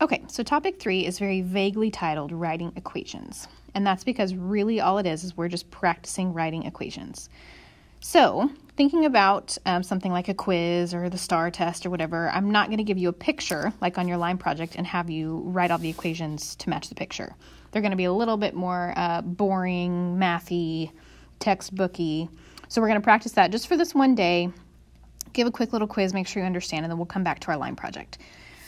Okay, so topic 3 is very vaguely titled Writing Equations. And that's because really all it is we're just practicing writing equations. So thinking about something like a quiz or the STAR test or whatever, I'm not going to give you a picture like on your line project and have you write all the equations to match the picture. They're going to be a little bit more boring, mathy, textbooky. So we're going to practice that just for this one day. Give a quick little quiz, make sure you understand, and then we'll come back to our line project.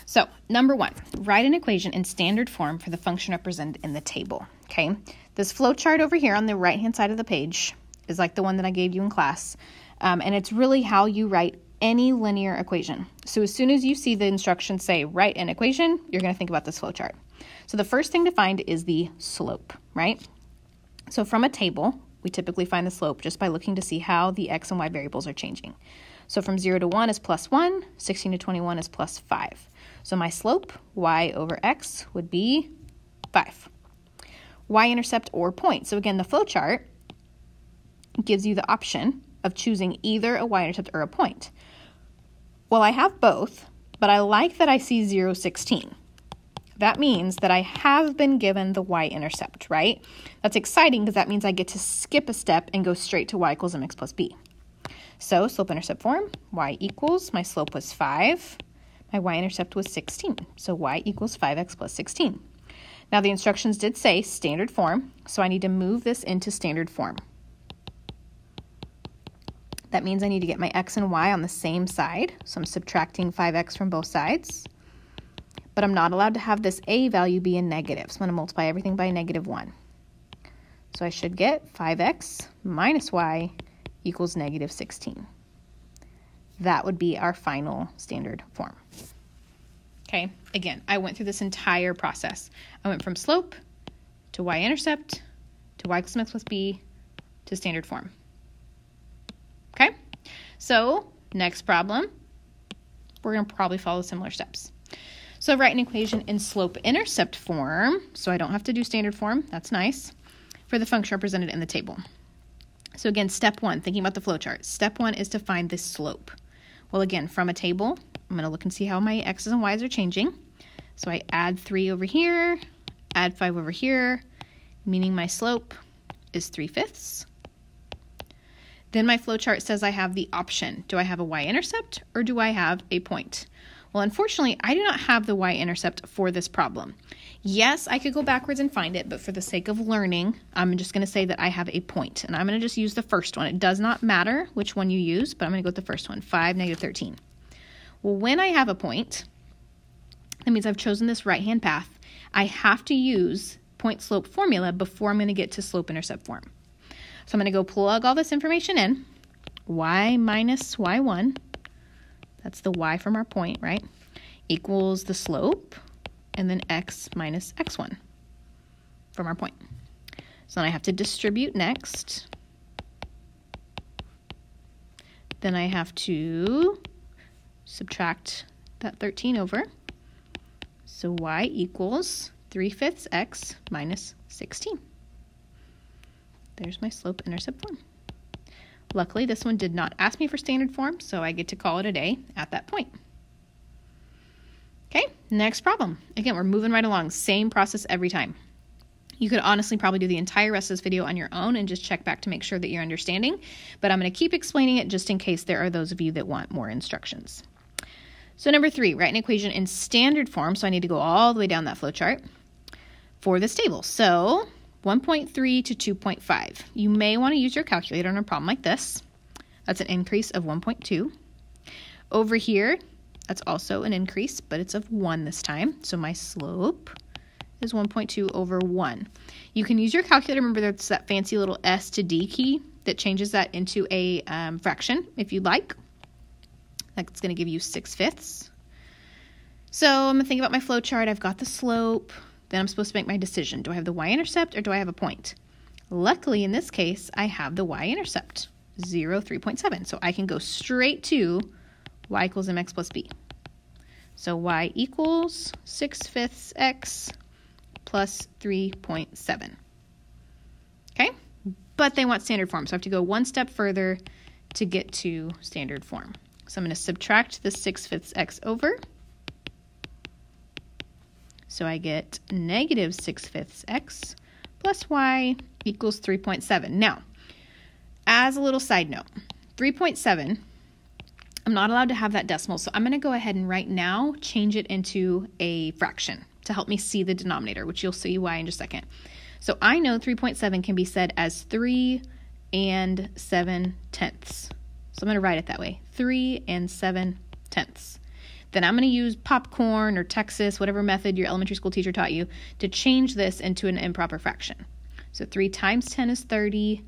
So, number 1, write an equation in standard form for the function represented in the table, okay? This flow chart over here on the right-hand side of the page is like the one that I gave you in class, and it's really how you write any linear equation. So, as soon as you see the instructions say, write an equation, you're going to think about this flow chart. So, the first thing to find is the slope, right? So, from a table, we typically find the slope just by looking to see how the x and y variables are changing. So, from 0 to 1 is plus 1, 16 to 21 is plus 5. So my slope, y over x, would be 5. Y-intercept or point. So again, the flow chart gives you the option of choosing either a y-intercept or a point. Well, I have both, but I like that I see 0, 16. That means that I have been given the y-intercept, right? That's exciting because that means I get to skip a step and go straight to y equals mx plus b. So slope-intercept form, y equals, my slope was 5. My y-intercept was 16, so y equals 5x plus 16. Now the instructions did say standard form, so I need to move this into standard form. That means I need to get my x and y on the same side, so I'm subtracting 5x from both sides. But I'm not allowed to have this a value be a negative, so I'm going to multiply everything by -1. So I should get 5x minus y equals -16. That would be our final standard form. Okay, again, I went through this entire process. I went from slope to y-intercept to y equals mx plus b to standard form. Okay, so next problem, we're going to probably follow similar steps. So write an equation in slope-intercept form, so I don't have to do standard form, that's nice, for the function represented in the table. So again, step 1, thinking about the flow chart. Step 1 is to find the slope. Well, again, from a table, I'm going to look and see how my x's and y's are changing. So I add 3 over here, add 5 over here, meaning my slope is 3/5. Then my flow chart says I have the option. Do I have a y-intercept or do I have a point? Well, unfortunately, I do not have the y-intercept for this problem. Yes, I could go backwards and find it, but for the sake of learning, I'm just going to say that I have a point, and I'm going to just use the first one. It does not matter which one you use, but I'm going to go with the first one, 5, -13. Well, when I have a point, that means I've chosen this right-hand path. I have to use point-slope formula before I'm going to get to slope-intercept form. So I'm going to go plug all this information in. Y minus y1, that's the y from our point, right, equals the slope, and then x minus x1 from our point. So then I have to distribute next. Then I have to subtract that 13 over. So y equals 3/5 x minus 16. There's my slope-intercept form. Luckily, this one did not ask me for standard form, so I get to call it a day at that point. Okay, next problem. Again, we're moving right along. Same process every time. You could honestly probably do the entire rest of this video on your own and just check back to make sure that you're understanding, but I'm going to keep explaining it just in case there are those of you that want more instructions. So number 3, write an equation in standard form, so I need to go all the way down that flow chart for this table. So 1.3 to 2.5. You may want to use your calculator on a problem like this. That's an increase of 1.2. Over here, that's also an increase, but it's of 1 this time. So my slope is 1.2 over 1. You can use your calculator. Remember, there's that fancy little S to D key that changes that into a fraction, if you'd like. That's going to give you 6/5. So I'm going to think about my flow chart. I've got the slope. Then I'm supposed to make my decision. Do I have the y-intercept or do I have a point? Luckily, in this case, I have the y-intercept, 0, 3.7. So I can go straight to y equals mx plus b. So y equals 6/5 x plus 3.7. Okay? But they want standard form, so I have to go one step further to get to standard form. So I'm going to subtract the 6/5 x over. So I get negative 6/5 x plus y equals 3.7. Now, as a little side note, 3.7, I'm not allowed to have that decimal, so I'm going to go ahead and right now change it into a fraction to help me see the denominator, which you'll see why in just a second. So I know 3.7 can be said as 3 and 7/10. So I'm going to write it that way, 3 and 7/10. Then I'm going to use popcorn or Texas, whatever method your elementary school teacher taught you, to change this into an improper fraction. So 3 times 10 is 30,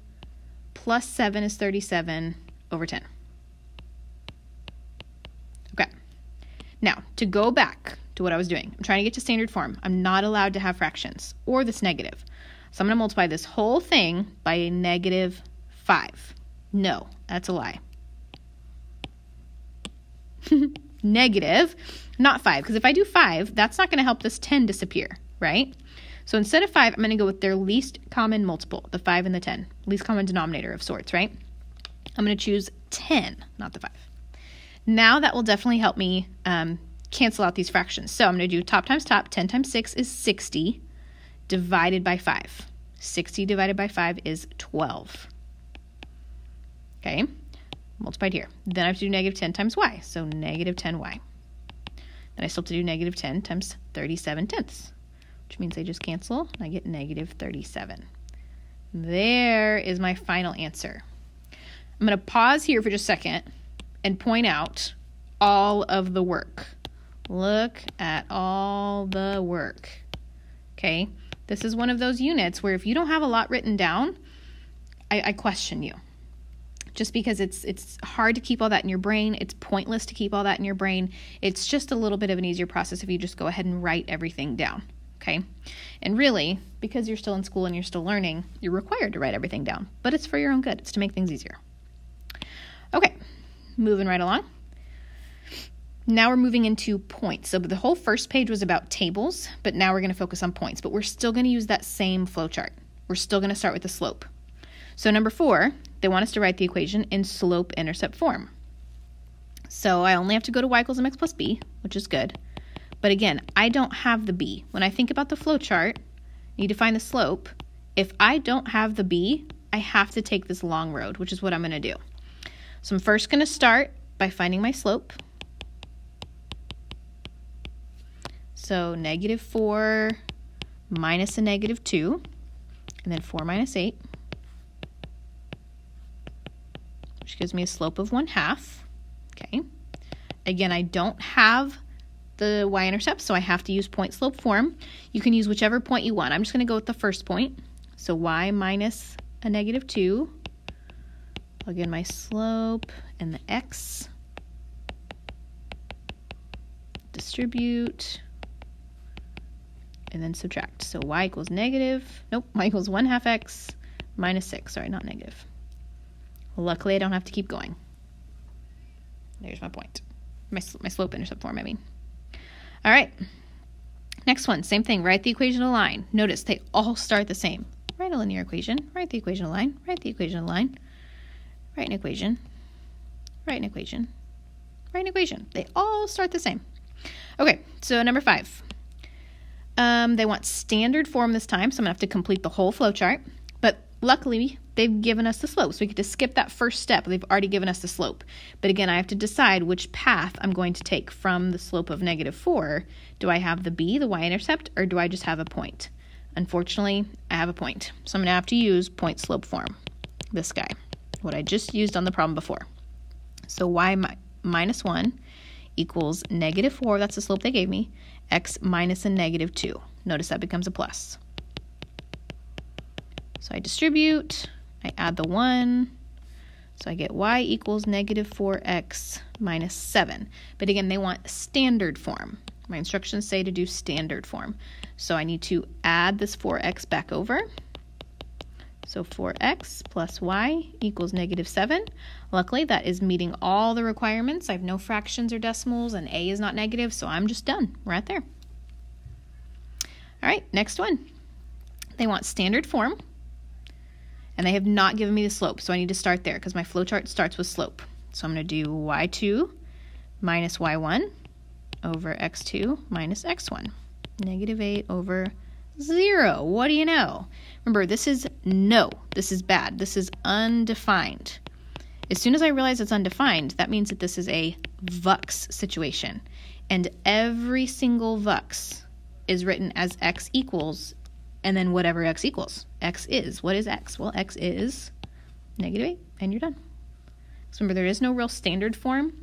plus 7 is 37 over 10. Okay. Now, to go back to what I was doing, I'm trying to get to standard form. I'm not allowed to have fractions or this negative. So I'm going to multiply this whole thing by a negative 5. No, that's a lie. Negative, not 5, because if I do 5, that's not going to help this 10 disappear, right? So instead of 5, I'm going to go with their least common multiple, the 5 and the 10, least common denominator of sorts, right? I'm going to choose 10, not the 5. Now that will definitely help me cancel out these fractions. So I'm going to do top times top. 10 times 6 is 60 divided by 5. 60 divided by 5 is 12. Okay, multiplied here. Then I have to do negative 10 times y, so negative 10y. Then I still have to do negative 10 times 37/10, which means they just cancel, and I get negative 37. There is my final answer. I'm going to pause here for just a second and point out all of the work. Look at all the work. Okay, this is one of those units where if you don't have a lot written down, I question you. Just because it's hard to keep all that in your brain. It's pointless to keep all that in your brain. It's just a little bit of an easier process if you just go ahead and write everything down, okay? And really, because you're still in school and you're still learning, you're required to write everything down. But it's for your own good. It's to make things easier. Okay, moving right along. Now we're moving into points. So the whole first page was about tables, but now we're going to focus on points. But we're still going to use that same flow chart. We're still going to start with the slope. So number 4, they want us to write the equation in slope-intercept form. So I only have to go to y equals mx plus b, which is good. But again, I don't have the b. When I think about the flow chart, I need to find the slope. If I don't have the b, I have to take this long road, which is what I'm going to do. So I'm first going to start by finding my slope. So negative 4 minus a negative 2, and then 4 minus 8. Which gives me a slope of 1/2. Okay. Again, I don't have the y-intercept, so I have to use point slope form. You can use whichever point you want. I'm just going to go with the first point. So y minus a negative 2. Plug in my slope and the x. Distribute. And then subtract. So y equals negative. Nope, y equals 1/2 x minus 6. Sorry, not negative. Luckily, I don't have to keep going. There's my point. My slope-intercept form, I mean. All right. Next one, same thing. Write the equation of a line. Notice they all start the same. Write a linear equation. Write the equation of a line. Write the equation of a line. Write an equation. Write an equation. Write an equation. They all start the same. Okay, so number 5. They want standard form this time, so I'm going to have to complete the whole flow chart. But luckily, they've given us the slope, so we get to skip that first step. They've already given us the slope. But again, I have to decide which path I'm going to take from the slope of negative 4. Do I have the b, the y-intercept, or do I just have a point? Unfortunately, I have a point. So I'm going to have to use point slope form, this guy, what I just used on the problem before. So y minus 1 equals negative 4, that's the slope they gave me, x minus a negative 2. Notice that becomes a plus. So I distribute, I add the 1, so I get y equals negative 4x minus 7. But again, they want standard form. My instructions say to do standard form. So I need to add this 4x back over. So 4x plus y equals negative 7. Luckily, that is meeting all the requirements. I have no fractions or decimals, and a is not negative, so I'm just done right there. All right, next one. They want standard form, and they have not given me the slope, so I need to start there because my flowchart starts with slope. So I'm going to do y2 minus y1 over x2 minus x1. Negative 8 over 0. What do you know? Remember, this is no. This is bad. This is undefined. As soon as I realize it's undefined, that means that this is a VUX situation. And every single VUX is written as x equals, and then whatever x equals. X is. What is x? Well, x is negative 8, and you're done. So remember, there is no real standard form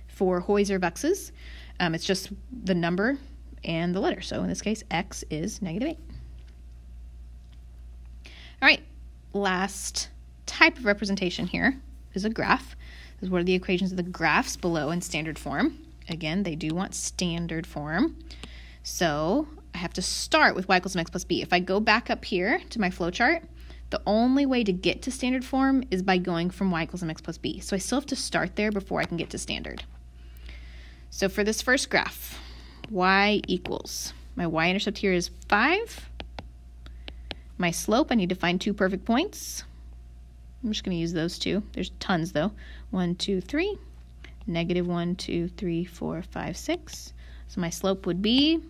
for Hoy's or VUXes. It's just the number and the letter. So in this case, x is negative 8. All right, last type of representation here is a graph. This is what are the equations of the graphs below in standard form. Again, they do want standard form. So I have to start with y equals mx plus b. If I go back up here to my flow chart, the only way to get to standard form is by going from y equals mx plus b. So I still have to start there before I can get to standard. So for this first graph, y equals, my y-intercept here is 5. My slope, I need to find 2 perfect points. I'm just going to use those 2. There's tons though. 1, 2, 3. Negative 1, 2, 3, 4, 5, 6. So my slope would be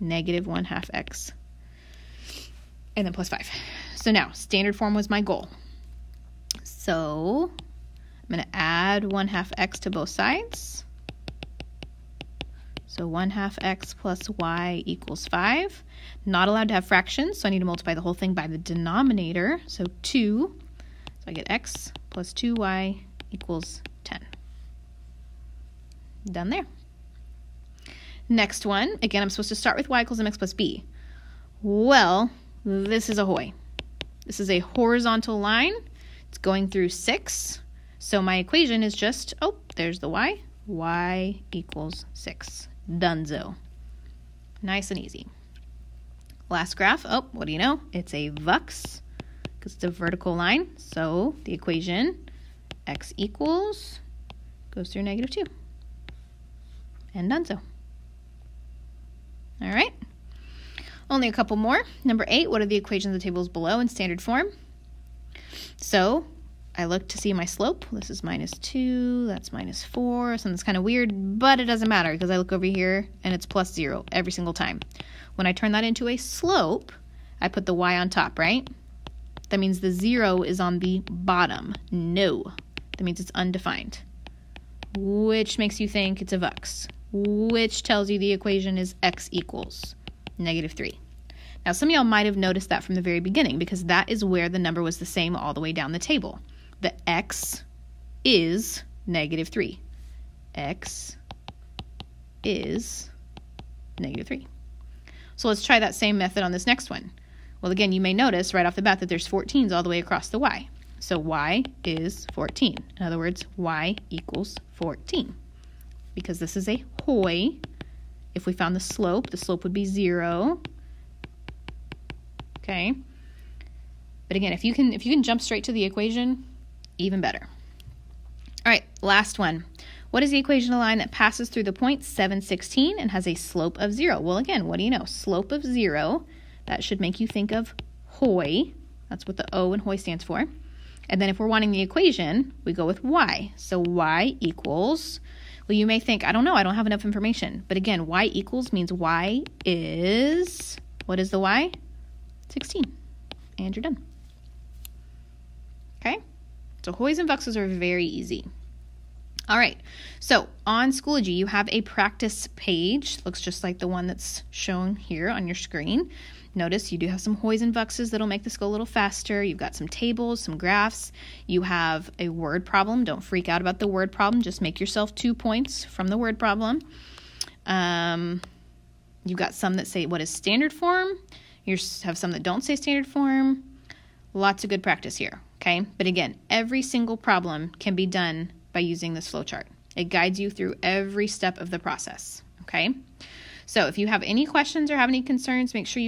negative 1/2 x. And then plus 5. So now, standard form was my goal. So I'm going to add 1/2 x to both sides. So 1/2 x plus y equals 5. Not allowed to have fractions, so I need to multiply the whole thing by the denominator. So 2. So I get x plus 2y equals 10. Done there. Next one, again, I'm supposed to start with y equals mx plus b. Well, this is a Hoy. This is a horizontal line. It's going through 6. So my equation is just, oh, there's the y. Y equals 6. Donezo. Nice and easy. Last graph, oh, what do you know? It's a VUX because it's a vertical line. So the equation x equals goes through negative 2. And donezo. All right. Only a couple more. Number 8, what are the equations of the tables below in standard form? So I look to see my slope. This is -2, that's -4. Something's kind of weird, but it doesn't matter because I look over here and it's plus 0 every single time. When I turn that into a slope, I put the y on top, right? That means the 0 is on the bottom. No. That means it's undefined, which makes you think it's a VUX, which tells you the equation is x equals negative 3. Now, some of y'all might have noticed that from the very beginning because that is where the number was the same all the way down the table. The x is negative 3. X is negative 3. So let's try that same method on this next one. Well, again, you may notice right off the bat that there's 14s all the way across the y. So y is 14. In other words, y equals 14. Because this is a Hoy, if we found the slope would be 0. Okay. But again, if you can jump straight to the equation, even better. All right, last one. What is the equation of a line that passes through the point 7, 16 and has a slope of 0? Well, again, what do you know? Slope of 0, that should make you think of Hoy. That's what the O in Hoy stands for. And then if we're wanting the equation, we go with y. So y equals, well, you may think, I don't know, I don't have enough information. But again, y equals means y is, what is the y? 16. And you're done. Okay? So Hoys and VUXes are very easy. All right, so on Schoology, you have a practice page. Looks just like the one that's shown here on your screen. Notice you do have some Hoys and VUXes that'll make this go a little faster. You've got some tables, some graphs. You have a word problem. Don't freak out about the word problem. Just make yourself 2 points from the word problem. You've got some that say what is standard form. You have some that don't say standard form. Lots of good practice here, okay? But again, every single problem can be done by using this flowchart. It guides you through every step of the process, okay? So if you have any questions or have any concerns, make sure you